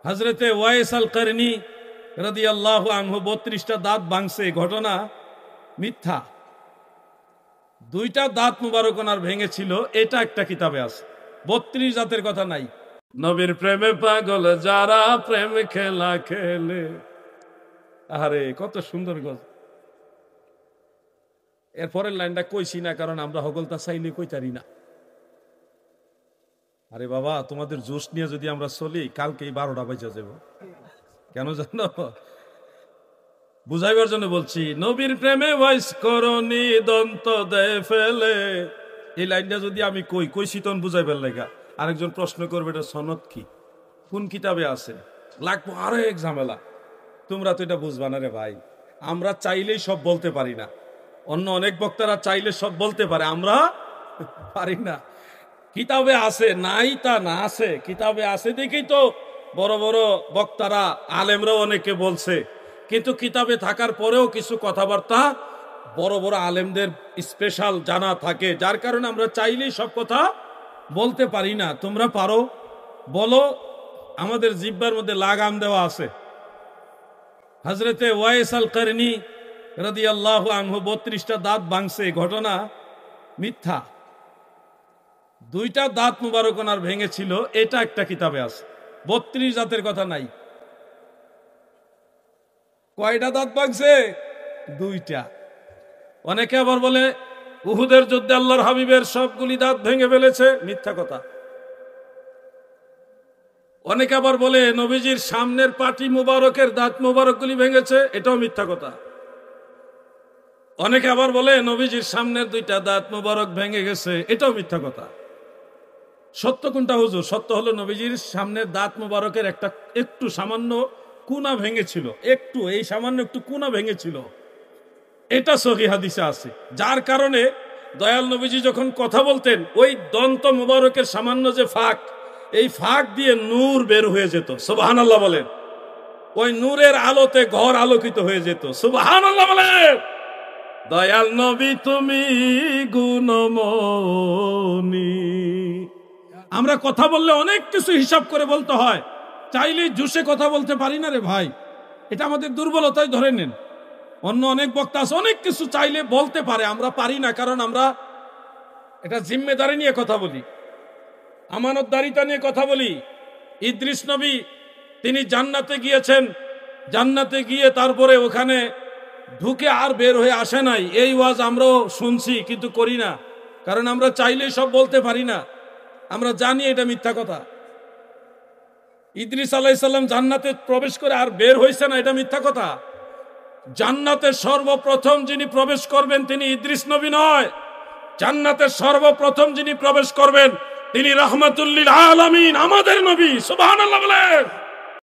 হযরতে ওয়াইস আল করনী রাদিয়াল্লাহু আনহু 32টা দাঁত ভাঙছে, ঘটনা মিথ্যা। 2টা দাঁত মুবারক ওনার ভেঙেছিল, এটা একটা কিতাবে আছে। 32 দাঁতের কথা নাই। নবীর প্রেমে পাগল যারা প্রেম খেলা খেলে, আরে কত সুন্দর গজ। এরপরের লাইনটা কইছি না, কারণ আমরা হগলতা চাইলে কইতারি না। আরে বাবা, তোমাদের জোশ নিয়ে যদি আমরা চলি, কালকেই 12টা বাজে যাব। কেন জানো? বুঝাইবার জন্য বলছি। নবীর প্রেমে ওয়াইস করনি দন্ত দেয় ফেলে, এই লাইনটা যদি আমি কইছি তখন বুঝাইবার লাগা। আরেকজন প্রশ্ন করবে এটা সনদ কি, কোন কিতাবে আছে, লাগবো আরো এক ঝামেলা। তোমরা তো এটা বুঝবা না রে ভাই। আমরা চাইলেই সব বলতে পারি না। অন্য অনেক বক্তারা চাইলে সব বলতে পারে, আমরা পারি না। কিতাবে আছে, নাই তা না, আছে কিতাবে আছে দেখেই তো বড় বড় বক্তারা আলেমরাও অনেকে বলছে। কিন্তু কিতাবে থাকার পরেও কিছু কথাবার্তা বড় বড় আলেমদের স্পেশাল জানা থাকে, যার কারণে আমরা চাইলেই সব কথা বলতে পারি না। তোমরা পারো, বলো। আমাদের জিহ্বার মধ্যে লাগাম দেওয়া আছে। হযরতে ওয়াইস আল করনী রাদিয়াল্লাহু আনহু 32টা দাঁত ভাঙছে, ঘটনা মিথ্যা। 2টা দাঁত মুবারক ওনার ভেঙেছিল, এটা একটা কিতাবে আছে। 32 দাঁতের কথা নাই। কয়টা দাঁত ভাঙছে? 2টা। অনেকে আবার বলে উহুদের যুদ্ধে আল্লাহর হাবিবের সবগুলি দাঁত ভেঙে ফেলেছে, মিথ্যা কথা। অনেকে আবার বলে নবীজির সামনের পাটি মুবারকের দাঁত মুবারকগুলি ভেঙেছে, এটাও মিথ্যা কথা। অনেকে আবার বলে নবীজির সামনের 2টা দাঁত মুবারক ভেঙে গেছে, এটাও মিথ্যা কথা। সত্য কোনটা হুজুর? সত্য হলো নবীজির সামনের দাঁত মুবারকের একটা একটু সামান্য কুনা ভেঙেছিল, একটু, এই সামান্য একটু কুনা ভেঙেছিল, এটা সহিহ হাদিসে আছে। যার কারণে দয়াল নবীজি যখন কথা বলতেন, ওই দন্ত মুবারকের সামান্য যে ফাঁক, এই ফাঁক দিয়ে নূর বের হয়ে যেত। সুবহানাল্লাহ বলেন। ওই নূরের আলোতে ঘর আলোকিত হয়ে যেত। সুবহানাল্লাহ বলেন। দয়াল নবী তুমি গুণমণি। আমরা কথা বললে অনেক কিছু হিসাব করে বলতে হয়, চাইলে জুসে কথা বলতে পারি না রে ভাই। এটা আমাদের দুর্বলতাই ধরে নেন। অন্য অনেক বক্তা আছে, অনেক কিছু চাইলে বলতে পারে, আমরা পারি না, কারণ আমরা এটা জিম্মেদারি নিয়ে কথা বলি, আমানতদারিতা নিয়ে কথা বলি। ইদ্রিস নবী তিনি জান্নাতে গিয়েছেন, জান্নাতে গিয়ে তারপরে ওখানে ঢুকে আর বের হয়ে আসে নাই, এই ওয়াজ আমরাও শুনছি কিন্তু করি না, কারণ আমরা চাইলেই সব বলতে পারি না। আমরা জানি এটা মিথ্যা কথা। ইদ্রিস আলাইহিস সালাম জান্নাতে প্রবেশ করে আর বের হইছে না, এটা মিথ্যা কথা। জান্নাতে সর্বপ্রথম যিনি প্রবেশ করবেন তিনি ইদ্রিস নবী নয়। জান্নাতে সর্বপ্রথম যিনি প্রবেশ করবেন তিনি রাহমাতুল লিল আলামিন, আমাদের নবী। সুবহানাল্লাহ বলেন।